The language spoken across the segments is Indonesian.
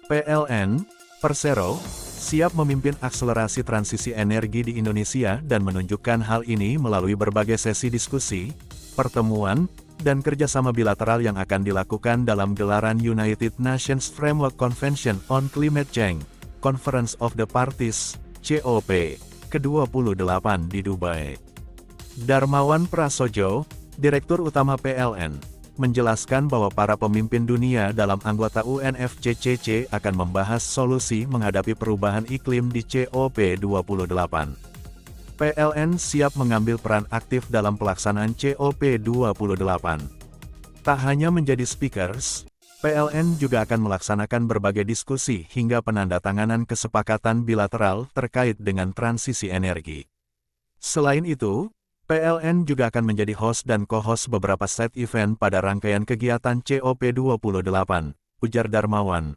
PLN, Persero, siap memimpin akselerasi transisi energi di Indonesia dan menunjukkan hal ini melalui berbagai sesi diskusi, pertemuan, dan kerjasama bilateral yang akan dilakukan dalam gelaran United Nations Framework Convention on Climate Change, Conference of the Parties, COP, ke-28 di Dubai. Darmawan Prasojo, Direktur Utama PLN, menjelaskan bahwa para pemimpin dunia dalam anggota UNFCCC akan membahas solusi menghadapi perubahan iklim di COP28. PLN siap mengambil peran aktif dalam pelaksanaan COP28. Tak hanya menjadi speakers, PLN juga akan melaksanakan berbagai diskusi hingga penandatanganan kesepakatan bilateral terkait dengan transisi energi. Selain itu, PLN juga akan menjadi host dan co-host beberapa side event pada rangkaian kegiatan COP28, ujar Darmawan.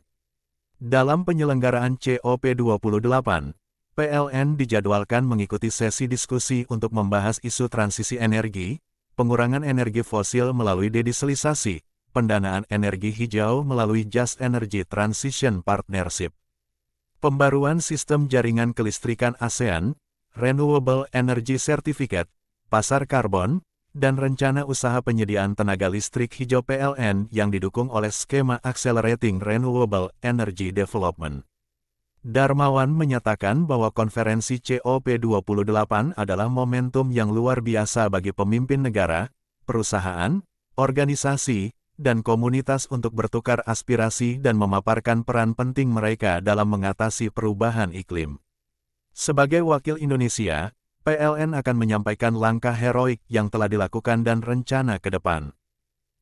Dalam penyelenggaraan COP28, PLN dijadwalkan mengikuti sesi diskusi untuk membahas isu transisi energi, pengurangan energi fosil melalui dedieselisasi, pendanaan energi hijau melalui Just Energy Transition Partnership, pembaruan sistem jaringan kelistrikan ASEAN, Renewable Energy Certificate, pasar karbon, dan rencana usaha penyediaan tenaga listrik hijau PLN yang didukung oleh skema Accelerating Renewable Energy Development. Darmawan menyatakan bahwa konferensi COP28 adalah momentum yang luar biasa bagi pemimpin negara, perusahaan, organisasi, dan komunitas untuk bertukar aspirasi dan memaparkan peran penting mereka dalam mengatasi perubahan iklim. Sebagai wakil Indonesia, PLN akan menyampaikan langkah heroik yang telah dilakukan dan rencana ke depan.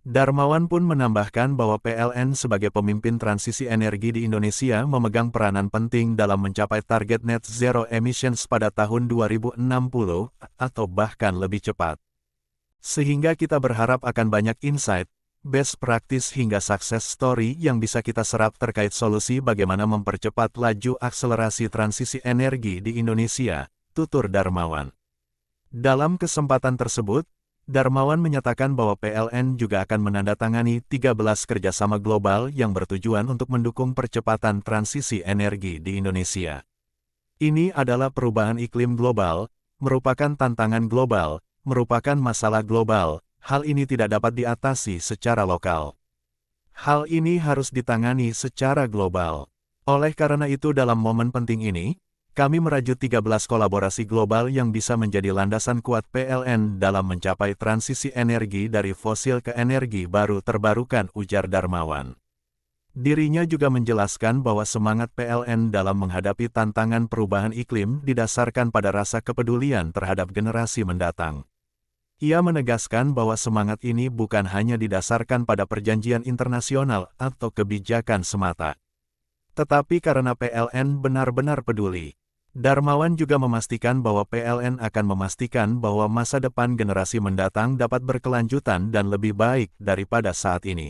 Darmawan pun menambahkan bahwa PLN sebagai pemimpin transisi energi di Indonesia memegang peranan penting dalam mencapai target net zero emissions pada tahun 2060 atau bahkan lebih cepat. Sehingga kita berharap akan banyak insight, best practice hingga success story yang bisa kita serap terkait solusi bagaimana mempercepat laju akselerasi transisi energi di Indonesia, tutur Darmawan. Dalam kesempatan tersebut, Darmawan menyatakan bahwa PLN juga akan menandatangani 13 kerjasama global yang bertujuan untuk mendukung percepatan transisi energi di Indonesia. Ini adalah perubahan iklim global, merupakan tantangan global, merupakan masalah global, hal ini tidak dapat diatasi secara lokal. Hal ini harus ditangani secara global. Oleh karena itu dalam momen penting ini, kami merajut 13 kolaborasi global yang bisa menjadi landasan kuat PLN dalam mencapai transisi energi dari fosil ke energi baru terbarukan, ujar Darmawan. Dirinya juga menjelaskan bahwa semangat PLN dalam menghadapi tantangan perubahan iklim didasarkan pada rasa kepedulian terhadap generasi mendatang. Ia menegaskan bahwa semangat ini bukan hanya didasarkan pada perjanjian internasional atau kebijakan semata, tetapi karena PLN benar-benar peduli. Darmawan juga memastikan bahwa PLN akan memastikan bahwa masa depan generasi mendatang dapat berkelanjutan dan lebih baik daripada saat ini.